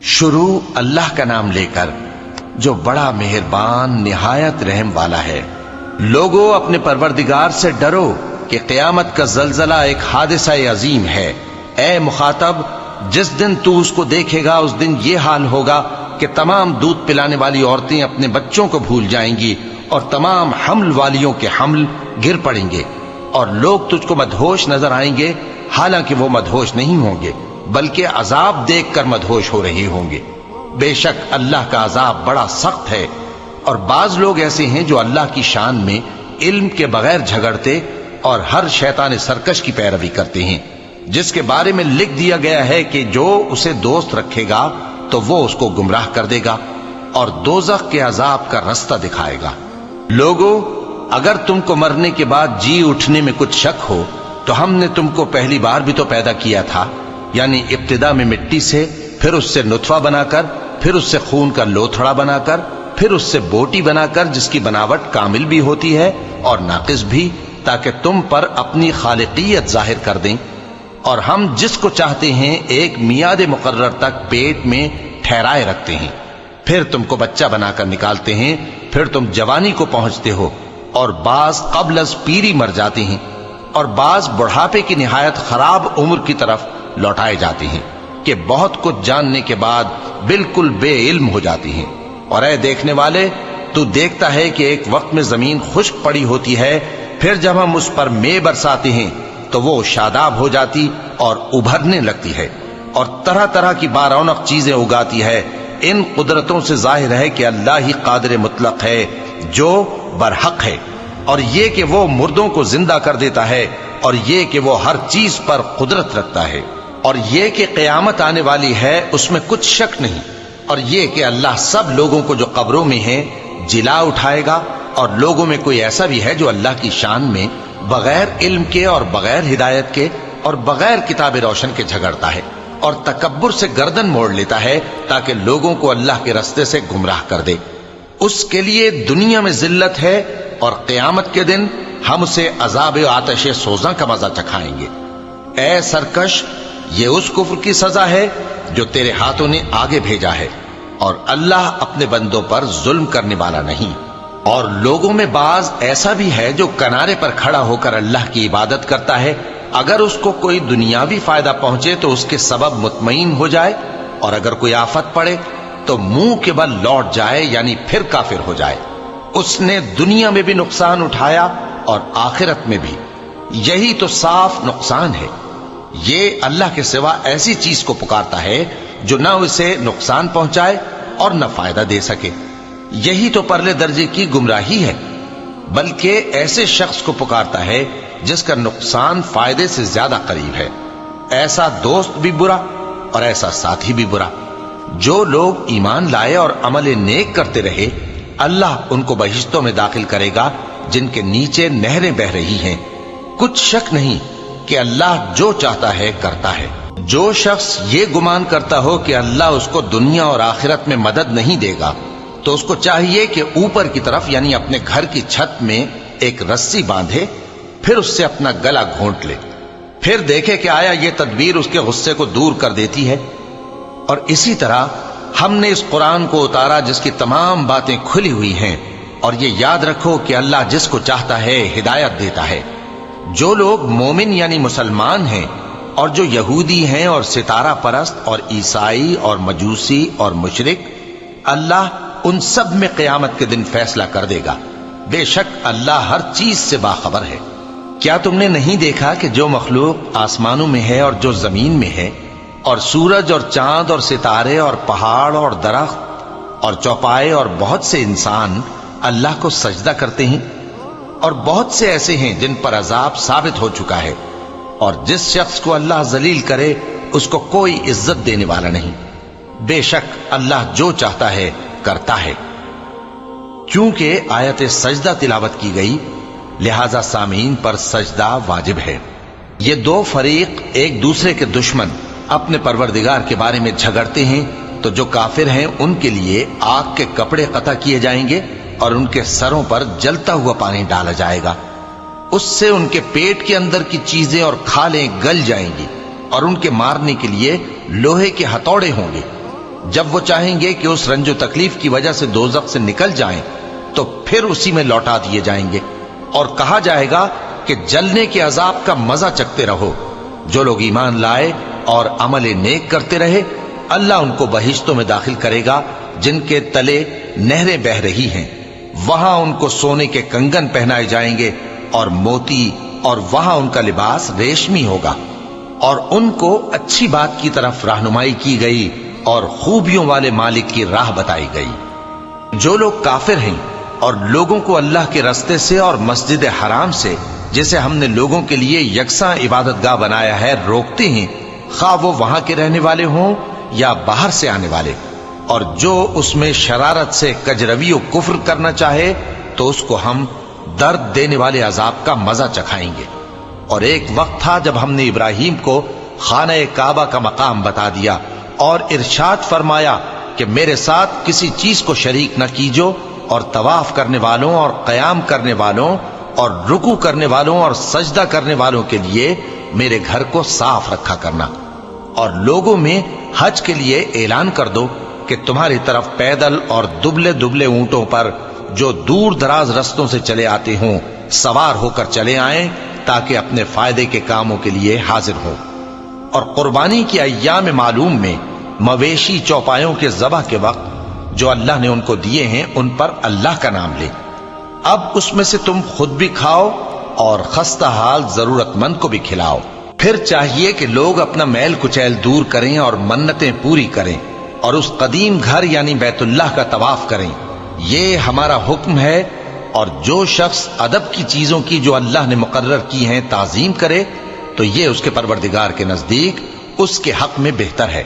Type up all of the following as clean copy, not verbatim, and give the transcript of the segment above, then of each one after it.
شروع اللہ کا نام لے کر جو بڑا مہربان نہایت رحم والا ہے۔ لوگو اپنے پروردگار سے ڈرو کہ قیامت کا زلزلہ ایک حادثہ عظیم ہے۔ اے مخاطب، جس دن تو اس کو دیکھے گا اس دن یہ حال ہوگا کہ تمام دودھ پلانے والی عورتیں اپنے بچوں کو بھول جائیں گی اور تمام حمل والیوں کے حمل گر پڑیں گے، اور لوگ تجھ کو مدہوش نظر آئیں گے، حالانکہ وہ مدہوش نہیں ہوں گے بلکہ عذاب دیکھ کر مدہوش ہو رہے ہوں گے۔ بے شک اللہ کا عذاب بڑا سخت ہے۔ اور بعض لوگ ایسے ہیں جو اللہ کی شان میں علم کے بغیر جھگڑتے اور ہر شیطان سرکش کی پیروی کرتے ہیں، جس کے بارے میں لکھ دیا گیا ہے کہ جو اسے دوست رکھے گا تو وہ اس کو گمراہ کر دے گا اور دوزخ کے عذاب کا رستہ دکھائے گا۔ لوگو، اگر تم کو مرنے کے بعد جی اٹھنے میں کچھ شک ہو تو ہم نے تم کو پہلی بار بھی تو پیدا کیا تھا، یعنی ابتدا میں مٹی سے، پھر اس سے نطفہ بنا کر، پھر اس سے خون کا لوتھڑا بنا کر، پھر اس سے بوٹی بنا کر جس کی بناوٹ کامل بھی ہوتی ہے اور ناقص بھی، تاکہ تم پر اپنی خالقیت ظاہر کر دیں۔ اور ہم جس کو چاہتے ہیں ایک میعاد مقرر تک پیٹ میں ٹھہرائے رکھتے ہیں، پھر تم کو بچہ بنا کر نکالتے ہیں، پھر تم جوانی کو پہنچتے ہو، اور بعض قبل از پیری مر جاتے ہیں، اور بعض بڑھاپے کی نہایت خراب عمر کی طرف لوٹائے جاتے ہیں کہ بہت کچھ جاننے کے بعد بالکل بے علم ہو جاتی ہیں۔ اور اے دیکھنے والے، تو دیکھتا ہے کہ ایک وقت میں زمین خشک پڑی ہوتی ہے، پھر جب ہم اس پر مے برساتے ہیں تو وہ شاداب ہو جاتی اور ابھرنے لگتی ہے اور طرح طرح کی بارونق چیزیں اگاتی ہے۔ ان قدرتوں سے ظاہر ہے کہ اللہ ہی قادر مطلق ہے جو برحق ہے، اور یہ کہ وہ مردوں کو زندہ کر دیتا ہے، اور یہ کہ وہ ہر چیز پر قدرت رکھتا ہے، اور یہ کہ قیامت آنے والی ہے اس میں کچھ شک نہیں، اور یہ کہ اللہ سب لوگوں کو جو قبروں میں ہیں جلا اٹھائے گا۔ اور لوگوں میں کوئی ایسا بھی ہے جو اللہ کی شان میں بغیر علم کے اور بغیر ہدایت کے اور بغیر کتاب روشن کے جھگڑتا ہے اور تکبر سے گردن موڑ لیتا ہے تاکہ لوگوں کو اللہ کے رستے سے گمراہ کر دے۔ اس کے لیے دنیا میں ذلت ہے، اور قیامت کے دن ہم اسے عذاب آتش سوزاں کا مزہ چکھائیں گے۔ اے سرکش، یہ اس کفر کی سزا ہے جو تیرے ہاتھوں نے آگے بھیجا ہے، اور اللہ اپنے بندوں پر ظلم کرنے والا نہیں۔ اور لوگوں میں بعض ایسا بھی ہے جو کنارے پر کھڑا ہو کر اللہ کی عبادت کرتا ہے، اگر اس کو کوئی دنیاوی فائدہ پہنچے تو اس کے سبب مطمئن ہو جائے، اور اگر کوئی آفت پڑے تو منہ کے بل لوٹ جائے، یعنی پھر کافر ہو جائے۔ اس نے دنیا میں بھی نقصان اٹھایا اور آخرت میں بھی، یہی تو صاف نقصان ہے۔ یہ اللہ کے سوا ایسی چیز کو پکارتا ہے جو نہ اسے نقصان پہنچائے اور نہ فائدہ دے سکے، یہی تو پرلے درجے کی گمراہی ہے۔ بلکہ ایسے شخص کو پکارتا ہے جس کا نقصان فائدے سے زیادہ قریب ہے۔ ایسا دوست بھی برا اور ایسا ساتھی بھی برا۔ جو لوگ ایمان لائے اور عمل نیک کرتے رہے، اللہ ان کو بہشتوں میں داخل کرے گا جن کے نیچے نہریں بہ رہی ہیں۔ کچھ شک نہیں کہ اللہ جو چاہتا ہے کرتا ہے۔ جو شخص یہ گمان کرتا ہو کہ اللہ اس کو دنیا اور آخرت میں مدد نہیں دے گا، تو اس کو چاہیے کہ اوپر کی طرف یعنی اپنے گھر کی چھت میں ایک رسی باندھے، پھر اس سے اپنا گلا گھونٹ لے، پھر دیکھے کہ آیا یہ تدبیر اس کے غصے کو دور کر دیتی ہے۔ اور اسی طرح ہم نے اس قرآن کو اتارا جس کی تمام باتیں کھلی ہوئی ہیں، اور یہ یاد رکھو کہ اللہ جس کو چاہتا ہے ہدایت دیتا ہے۔ جو لوگ مومن یعنی مسلمان ہیں اور جو یہودی ہیں اور ستارہ پرست اور عیسائی اور مجوسی اور مشرک، اللہ ان سب میں قیامت کے دن فیصلہ کر دے گا۔ بے شک اللہ ہر چیز سے باخبر ہے۔ کیا تم نے نہیں دیکھا کہ جو مخلوق آسمانوں میں ہے اور جو زمین میں ہے، اور سورج اور چاند اور ستارے اور پہاڑ اور درخت اور چوپائے اور بہت سے انسان اللہ کو سجدہ کرتے ہیں، اور بہت سے ایسے ہیں جن پر عذاب ثابت ہو چکا ہے، اور جس شخص کو اللہ ذلیل کرے اس کو کوئی عزت دینے والا نہیں۔ بے شک اللہ جو چاہتا ہے کرتا ہے۔ کیونکہ آیت سجدہ تلاوت کی گئی لہذا سامعین پر سجدہ واجب ہے۔ یہ دو فریق ایک دوسرے کے دشمن اپنے پروردگار کے بارے میں جھگڑتے ہیں، تو جو کافر ہیں ان کے لیے آگ کے کپڑے قطع کیے جائیں گے اور ان کے سروں پر جلتا ہوا پانی ڈالا جائے گا، اس سے ان کے پیٹ کے اندر کی چیزیں اور کھالیں گل جائیں گی، اور ان کے مارنے کے لیے لوہے کے ہتھوڑے ہوں گے، جب وہ چاہیں گے کہ اس رنج و تکلیف کی وجہ سے دوزخ سے نکل جائیں تو پھر اسی میں لوٹا دیے جائیں گے، اور کہا جائے گا کہ جلنے کے عذاب کا مزہ چکھتے رہو۔ جو لوگ ایمان لائے اور عمل نیک کرتے رہے، اللہ ان کو بہشتوں میں داخل کرے گا جن کے تلے نہریں بہ رہی ہیں، وہاں ان کو سونے کے کنگن پہنائے جائیں گے اور موتی، اور وہاں ان کا لباس ریشمی ہوگا، اور ان کو اچھی بات کی طرف رہنمائی کی گئی اور خوبیوں والے مالک کی راہ بتائی گئی۔ جو لوگ کافر ہیں اور لوگوں کو اللہ کے رستے سے اور مسجد حرام سے، جسے ہم نے لوگوں کے لیے یکساں عبادت گاہ بنایا ہے، روکتے ہیں، خواہ وہ وہاں کے رہنے والے ہوں یا باہر سے آنے والے، اور جو اس میں شرارت سے کجروی و کفر کرنا چاہے تو اس کو ہم درد دینے والے عذاب کا مزہ چکھائیں گے۔ اور ایک وقت تھا جب ہم نے ابراہیم کو خانہ کعبہ کا مقام بتا دیا اور ارشاد فرمایا کہ میرے ساتھ کسی چیز کو شریک نہ کیجو، اور طواف کرنے والوں اور قیام کرنے والوں اور رکوع کرنے والوں اور سجدہ کرنے والوں کے لیے میرے گھر کو صاف رکھا کرنا، اور لوگوں میں حج کے لیے اعلان کر دو کہ تمہاری طرف پیدل اور دبلے دبلے اونٹوں پر جو دور دراز رستوں سے چلے آتے ہوں سوار ہو کر چلے آئیں، تاکہ اپنے فائدے کے کاموں کے لیے حاضر ہو۔ اور قربانی کی ایام معلوم میں مویشی چوپایوں کے ذبح کے وقت جو اللہ نے ان کو دیے ہیں ان پر اللہ کا نام لے۔ اب اس میں سے تم خود بھی کھاؤ اور خستہ حال ضرورت مند کو بھی کھلاؤ۔ پھر چاہیے کہ لوگ اپنا میل کچیل دور کریں اور منتیں پوری کریں اور اس قدیم گھر یعنی بیت اللہ کا طواف کریں، یہ ہمارا حکم ہے۔ اور جو شخص ادب کی چیزوں کی جو اللہ نے مقرر کی ہیں تعظیم کرے تو یہ اس کے پروردگار کے نزدیک اس کے حق میں بہتر ہے۔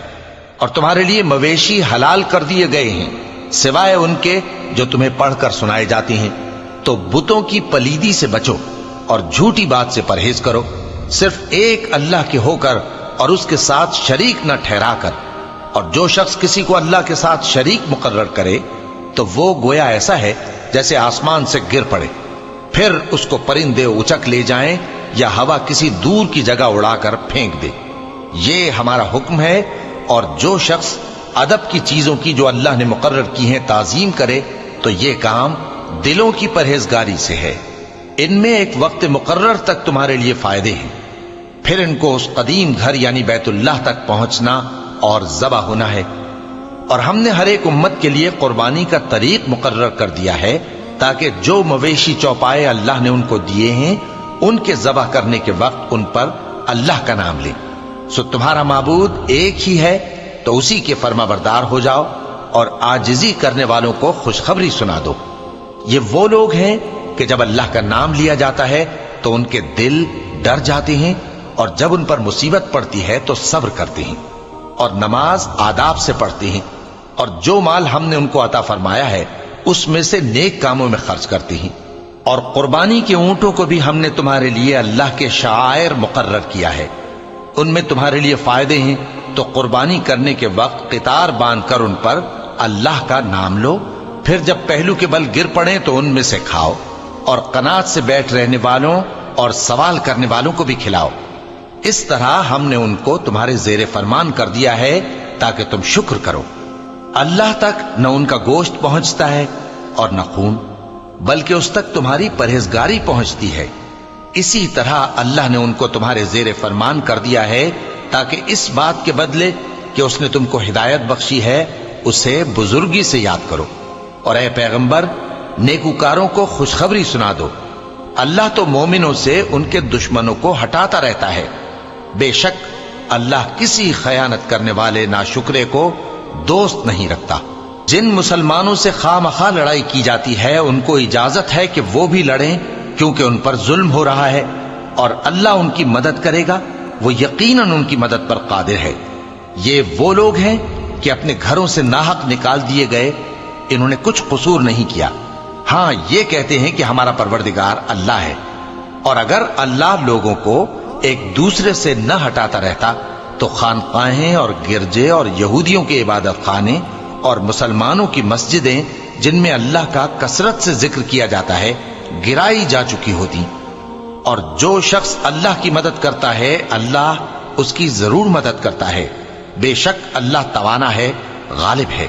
اور تمہارے لیے مویشی حلال کر دیے گئے ہیں سوائے ان کے جو تمہیں پڑھ کر سنائے جاتے ہیں، تو بتوں کی پلیدی سے بچو اور جھوٹی بات سے پرہیز کرو، صرف ایک اللہ کے ہو کر اور اس کے ساتھ شریک نہ ٹھہرا کر۔ اور جو شخص کسی کو اللہ کے ساتھ شریک مقرر کرے تو وہ گویا ایسا ہے جیسے آسمان سے گر پڑے، پھر اس کو پرندے اچک لے جائیں یا ہوا کسی دور کی جگہ اڑا کر پھینک دے۔ یہ ہمارا حکم ہے۔ اور جو شخص ادب کی چیزوں کی جو اللہ نے مقرر کی ہیں تعظیم کرے تو یہ کام دلوں کی پرہیزگاری سے ہے۔ ان میں ایک وقت مقرر تک تمہارے لیے فائدے ہیں، پھر ان کو اس قدیم گھر یعنی بیت اللہ تک پہنچنا اور ذبح ہونا ہے۔ اور ہم نے ہر ایک امت کے لیے قربانی کا طریق مقرر کر دیا ہے تاکہ جو مویشی چوپائے اللہ نے ان کو دیے ہیں ان کے ذبح کرنے کے وقت ان پر اللہ کا نام لیں۔ سو تمہارا معبود ایک ہی ہے، تو اسی کے فرما بردار ہو جاؤ اور عاجزی کرنے والوں کو خوشخبری سنا دو۔ یہ وہ لوگ ہیں کہ جب اللہ کا نام لیا جاتا ہے تو ان کے دل ڈر جاتے ہیں، اور جب ان پر مصیبت پڑتی ہے تو صبر کرتے ہیں اور نماز آداب سے پڑھتے ہیں، اور جو مال ہم نے ان کو عطا فرمایا ہے اس میں سے نیک کاموں میں خرچ کرتے ہیں۔ اور قربانی کے اونٹوں کو بھی ہم نے تمہارے لیے اللہ کے شعائر مقرر کیا ہے، ان میں تمہارے لیے فائدے ہیں، تو قربانی کرنے کے وقت قطار باندھ کر ان پر اللہ کا نام لو، پھر جب پہلو کے بل گر پڑیں تو ان میں سے کھاؤ، اور قناعت سے بیٹھ رہنے والوں اور سوال کرنے والوں کو بھی کھلاؤ۔ اس طرح ہم نے ان کو تمہارے زیر فرمان کر دیا ہے تاکہ تم شکر کرو۔ اللہ تک نہ ان کا گوشت پہنچتا ہے اور نہ خون، بلکہ اس تک تمہاری پرہیزگاری پہنچتی ہے۔ اسی طرح اللہ نے ان کو تمہارے زیر فرمان کر دیا ہے تاکہ اس بات کے بدلے کہ اس نے تم کو ہدایت بخشی ہے اسے بزرگی سے یاد کرو۔ اور اے پیغمبر، نیکوکاروں کو خوشخبری سنا دو، اللہ تو مومنوں سے ان کے دشمنوں کو ہٹاتا رہتا ہے۔ بے شک اللہ کسی خیانت کرنے والے ناشکرے کو دوست نہیں رکھتا۔ جن مسلمانوں سے خواہ مخواہ لڑائی کی جاتی ہے ان کو اجازت ہے کہ وہ بھی لڑیں، کیونکہ ان پر ظلم ہو رہا ہے، اور اللہ ان کی مدد کرے گا، وہ یقیناً ان کی مدد پر قادر ہے۔ یہ وہ لوگ ہیں کہ اپنے گھروں سے ناحق نکال دیے گئے، انہوں نے کچھ قصور نہیں کیا، ہاں یہ کہتے ہیں کہ ہمارا پروردگار اللہ ہے۔ اور اگر اللہ لوگوں کو ایک دوسرے سے نہ ہٹاتا رہتا تو خانقاہیں اور گرجے اور یہودیوں کے عبادت خانے اور مسلمانوں کی مسجدیں جن میں اللہ کا کثرت سے ذکر کیا جاتا ہے گرائی جا چکی ہوتی۔ اور جو شخص اللہ کی مدد کرتا ہے اللہ اس کی ضرور مدد کرتا ہے، بے شک اللہ توانا ہے غالب ہے۔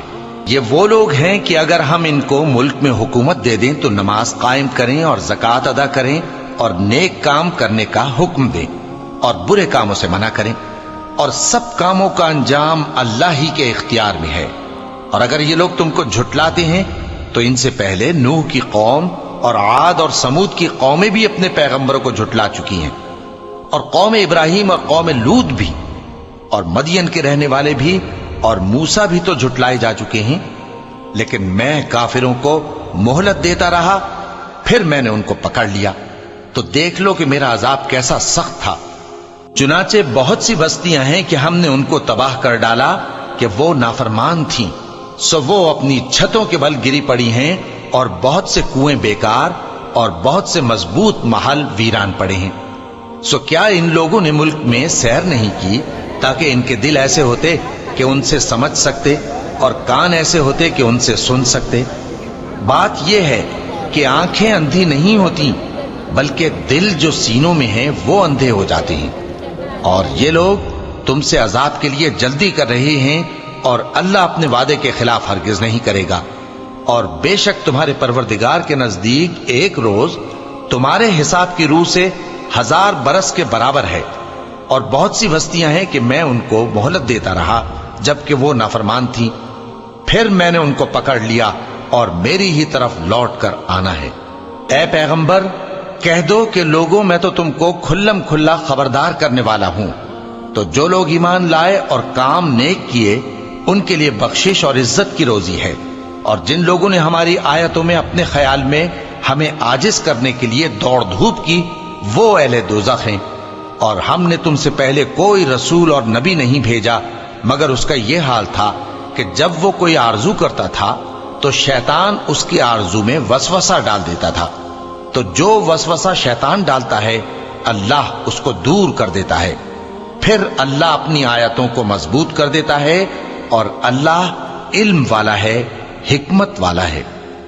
یہ وہ لوگ ہیں کہ اگر ہم ان کو ملک میں حکومت دے دیں تو نماز قائم کریں اور زکوٰۃ ادا کریں اور نیک کام کرنے کا حکم دیں اور برے کاموں سے منع کریں، اور سب کاموں کا انجام اللہ ہی کے اختیار میں ہے۔ اور اگر یہ لوگ تم کو جھٹلاتے ہیں تو ان سے پہلے نوح کی قوم اور عاد اور سمود کی قومیں بھی اپنے پیغمبروں کو جھٹلا چکی ہیں، اور قوم ابراہیم اور قوم لوط بھی، اور مدین کے رہنے والے بھی، اور موسیٰ بھی تو جھٹلائے جا چکے ہیں۔ لیکن میں کافروں کو مہلت دیتا رہا، پھر میں نے ان کو پکڑ لیا، تو دیکھ لو کہ میرا عذاب کیسا سخت تھا۔ چنانچہ بہت سی بستیاں ہیں کہ ہم نے ان کو تباہ کر ڈالا کہ وہ نافرمان تھیں، سو وہ اپنی چھتوں کے بل گری پڑی ہیں، اور بہت سے کنویں بیکار اور بہت سے مضبوط محل ویران پڑے ہیں۔ سو کیا ان لوگوں نے ملک میں سیر نہیں کی تاکہ ان کے دل ایسے ہوتے کہ ان سے سمجھ سکتے اور کان ایسے ہوتے کہ ان سے سن سکتے؟ بات یہ ہے کہ آنکھیں اندھی نہیں ہوتی، بلکہ دل جو سینوں میں ہیں وہ اندھے ہو جاتے ہیں۔ اور یہ لوگ تم سے عذاب کے لیے جلدی کر رہے ہیں، اور اللہ اپنے وعدے کے خلاف ہرگز نہیں کرے گا۔ اور بے شک تمہارے پروردگار کے نزدیک ایک روز تمہارے حساب کی روح سے 1000 برس کے برابر ہے۔ اور بہت سی بستیاں ہیں کہ میں ان کو مہلت دیتا رہا جبکہ وہ نافرمان تھیں، پھر میں نے ان کو پکڑ لیا، اور میری ہی طرف لوٹ کر آنا ہے۔ اے پیغمبر، کہہ دو کہ لوگوں میں تو تم کو کھلم کھلا خبردار کرنے والا ہوں، تو جو لوگ ایمان لائے اور کام نیک کیے ان کے لیے بخشش اور عزت کی روزی ہے، اور جن لوگوں نے ہماری آیتوں میں اپنے خیال میں ہمیں عاجز کرنے کے لیے دوڑ دھوپ کی، وہ اہل دوزخ ہیں۔ اور ہم نے تم سے پہلے کوئی رسول اور نبی نہیں بھیجا مگر اس کا یہ حال تھا کہ جب وہ کوئی آرزو کرتا تھا تو شیطان اس کی آرزو میں وسوسہ ڈال دیتا تھا، تو جو وسوسہ شیطان ڈالتا ہے اللہ اس کو دور کر دیتا ہے، پھر اللہ اپنی آیتوں کو مضبوط کر دیتا ہے، اور اللہ علم والا ہے، حکمت والا ہے۔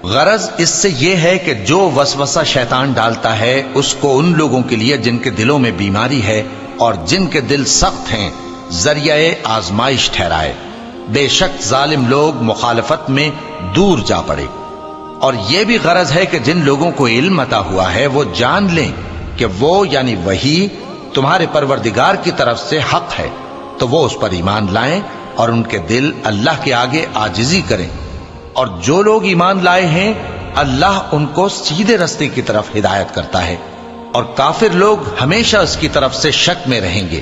غرض اس سے یہ ہے کہ جو وسوسہ شیطان ڈالتا ہے اس کو ان لوگوں کے لیے جن کے دلوں میں بیماری ہے اور جن کے دل سخت ہیں ذریعہ آزمائش ٹھہرائے۔ بے شک ظالم لوگ مخالفت میں دور جا پڑے۔ اور یہ بھی غرض ہے کہ جن لوگوں کو علم عطا ہوا ہے وہ جان لیں کہ وہ یعنی وحی تمہارے پروردگار کی طرف سے حق ہے، تو وہ اس پر ایمان لائیں اور ان کے دل اللہ کے آگے عاجزی کریں۔ اور جو لوگ ایمان لائے ہیں اللہ ان کو سیدھے رستے کی طرف ہدایت کرتا ہے، اور کافر لوگ ہمیشہ اس کی طرف سے شک میں رہیں گے،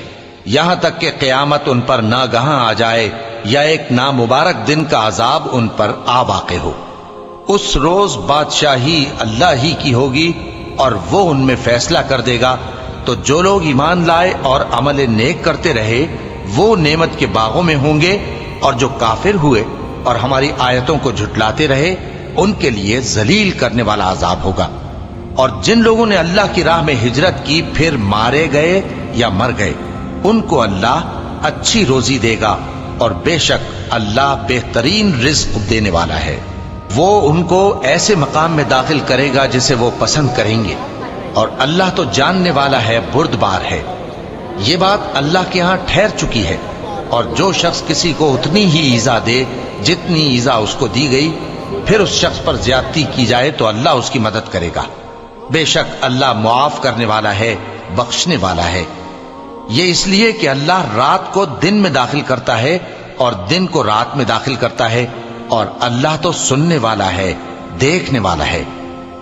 یہاں تک کہ قیامت ان پر ناگہاں آ جائے یا ایک نامبارک دن کا عذاب ان پر آ واقع ہو۔ اس روز بادشاہی اللہ ہی کی ہوگی اور وہ ان میں فیصلہ کر دے گا، تو جو لوگ ایمان لائے اور عمل نیک کرتے رہے وہ نعمت کے باغوں میں ہوں گے، اور جو کافر ہوئے اور ہماری آیتوں کو جھٹلاتے رہے ان کے لیے ذلیل کرنے والا عذاب ہوگا۔ اور جن لوگوں نے اللہ کی راہ میں ہجرت کی پھر مارے گئے یا مر گئے ان کو اللہ اچھی روزی دے گا، اور بے شک اللہ بہترین رزق دینے والا ہے۔ وہ ان کو ایسے مقام میں داخل کرے گا جسے وہ پسند کریں گے، اور اللہ تو جاننے والا ہے، بردبار ہے۔ یہ بات اللہ کے ہاں ٹھہر چکی ہے، اور جو شخص کسی کو اتنی ہی ایذا دے جتنی ایذا اس کو دی گئی، پھر اس شخص پر زیادتی کی جائے تو اللہ اس کی مدد کرے گا۔ بے شک اللہ معاف کرنے والا ہے، بخشنے والا ہے۔ یہ اس لیے کہ اللہ رات کو دن میں داخل کرتا ہے اور دن کو رات میں داخل کرتا ہے، اور اللہ تو سننے والا ہے، دیکھنے والا ہے۔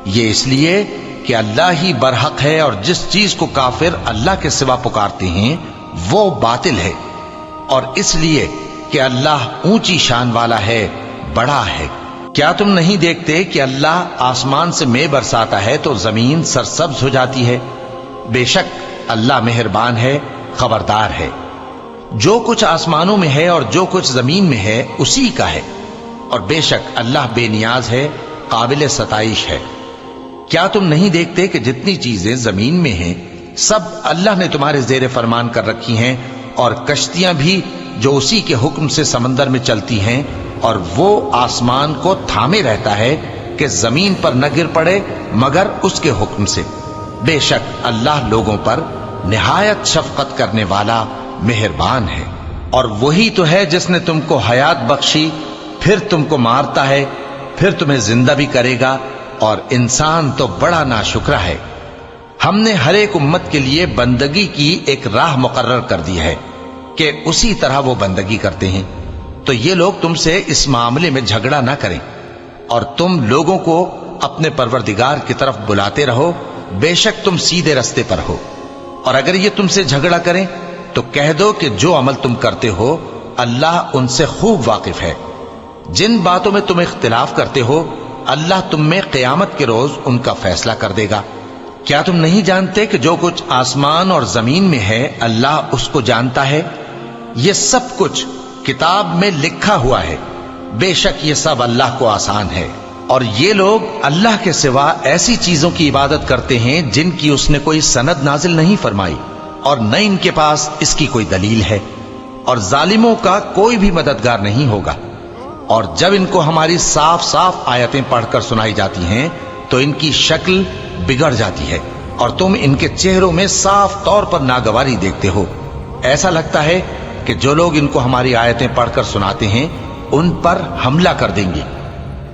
یہ اس لیے کہ اللہ ہی برحق ہے، اور جس چیز کو کافر اللہ کے سوا پکارتے ہیں وہ باطل ہے، اور اس لیے کہ اللہ اونچی شان والا ہے، بڑا ہے۔ کیا تم نہیں دیکھتے کہ اللہ آسمان سے مے برساتا ہے تو زمین سرسبز ہو جاتی ہے؟ بے شک اللہ مہربان ہے، خبردار ہے۔ جو کچھ آسمانوں میں ہے اور جو کچھ زمین میں ہے اسی کا ہے، اور بے شک اللہ بے نیاز ہے، قابل ستائش ہے۔ کیا تم نہیں دیکھتے کہ جتنی چیزیں زمین میں ہیں سب اللہ نے تمہارے زیر فرمان کر رکھی ہیں، اور کشتیاں بھی جو اسی کے حکم سے سمندر میں چلتی ہیں، اور وہ آسمان کو تھامے رہتا ہے کہ زمین پر نہ گر پڑے مگر اس کے حکم سے۔ بے شک اللہ لوگوں پر نہایت شفقت کرنے والا مہربان ہے۔ اور وہی تو ہے جس نے تم کو حیات بخشی، پھر تم کو مارتا ہے، پھر تمہیں زندہ بھی کرے گا، اور انسان تو بڑا ناشکرا ہے۔ ہم نے ہر ایک امت کے لیے بندگی کی ایک راہ مقرر کر دی ہے کہ اسی طرح وہ بندگی کرتے ہیں، تو یہ لوگ تم سے اس معاملے میں جھگڑا نہ کریں، اور تم لوگوں کو اپنے پروردگار کی طرف بلاتے رہو، بے شک تم سیدھے رستے پر ہو۔ اور اگر یہ تم سے جھگڑا کریں تو کہہ دو کہ جو عمل تم کرتے ہو اللہ ان سے خوب واقف ہے۔ جن باتوں میں تم اختلاف کرتے ہو اللہ تم میں قیامت کے روز ان کا فیصلہ کر دے گا۔ کیا تم نہیں جانتے کہ جو کچھ آسمان اور زمین میں ہے اللہ اس کو جانتا ہے؟ یہ سب کچھ کتاب میں لکھا ہوا ہے، بے شک یہ سب اللہ کو آسان ہے۔ اور یہ لوگ اللہ کے سوا ایسی چیزوں کی عبادت کرتے ہیں جن کی اس نے کوئی سند نازل نہیں فرمائی، اور نہ ان کے پاس اس کی کوئی دلیل ہے، اور ظالموں کا کوئی بھی مددگار نہیں ہوگا۔ اور جب ان کو ہماری صاف صاف آیتیں پڑھ کر سنائی جاتی ہیں تو ان کی شکل بگڑ جاتی ہے، اور تم ان کے چہروں میں صاف طور پر ناگواری دیکھتے ہو۔ ایسا لگتا ہے کہ جو لوگ ان کو ہماری آیتیں پڑھ کر سناتے ہیں ان پر حملہ کر دیں گے۔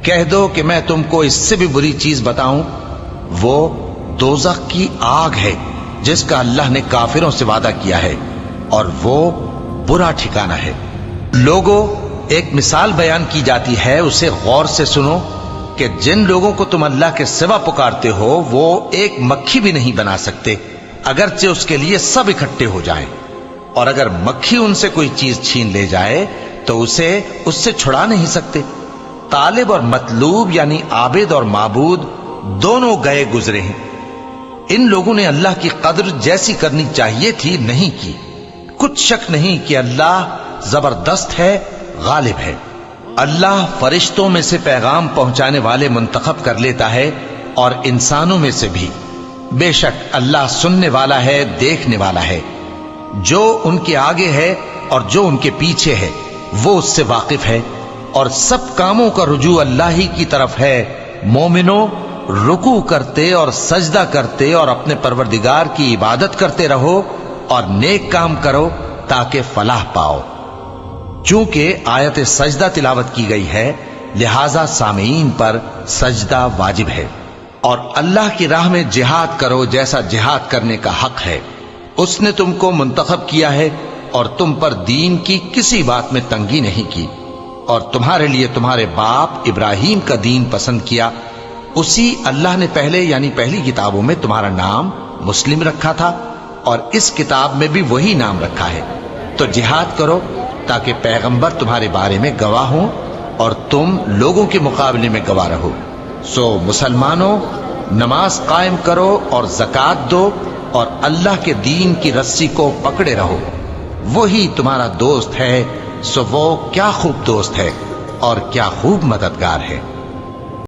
کہہ دو کہ میں تم کو اس سے بھی بری چیز بتاؤں، وہ دوزخ کی آگ ہے جس کا اللہ نے کافروں سے وعدہ کیا ہے، اور وہ برا ٹھکانہ ہے۔ لوگوں، ایک مثال بیان کی جاتی ہے، اسے غور سے سنو کہ جن لوگوں کو تم اللہ کے سوا پکارتے ہو وہ ایک مکھی بھی نہیں بنا سکتے اگرچہ اس کے لیے سب اکٹھے ہو جائیں، اور اگر مکھی ان سے کوئی چیز چھین لے جائے تو اسے اس سے چھڑا نہیں سکتے۔ طالب اور مطلوب یعنی عابد اور معبود دونوں گئے گزرے ہیں۔ ان لوگوں نے اللہ کی قدر جیسی کرنی چاہیے تھی نہیں کی۔ کچھ شک نہیں کہ اللہ زبردست ہے، غالب ہے۔ اللہ فرشتوں میں سے پیغام پہنچانے والے منتخب کر لیتا ہے اور انسانوں میں سے بھی۔ بے شک اللہ سننے والا ہے، دیکھنے والا ہے۔ جو ان کے آگے ہے اور جو ان کے پیچھے ہے وہ اس سے واقف ہے، اور سب کاموں کا رجوع اللہ ہی کی طرف ہے۔ مومنوں، رکوع کرتے اور سجدہ کرتے اور اپنے پروردگار کی عبادت کرتے رہو اور نیک کام کرو تاکہ فلاح پاؤ۔ چونکہ آیت سجدہ تلاوت کی گئی ہے لہذا سامعین پر سجدہ واجب ہے، اور اللہ کی راہ میں جہاد کرو جیسا جہاد کرنے کا حق ہے۔ اس نے تم کو منتخب کیا ہے اور تم پر دین کی کسی بات میں تنگی نہیں کی، اور تمہارے لیے تمہارے باپ ابراہیم کا دین پسند کیا۔ اسی اللہ نے پہلے یعنی پہلی کتابوں میں تمہارا نام مسلم رکھا تھا، اور اس کتاب میں بھی وہی نام رکھا ہے۔ تو جہاد کرو تاکہ پیغمبر تمہارے بارے میں گواہ ہوں اور تم لوگوں کے مقابلے میں گواہ رہو۔ سو مسلمانوں، نماز قائم کرو اور زکوٰۃ دو اور اللہ کے دین کی رسی کو پکڑے رہو، وہی تمہارا دوست ہے۔ سو وہ کیا خوب دوست ہے اور کیا خوب مددگار ہے۔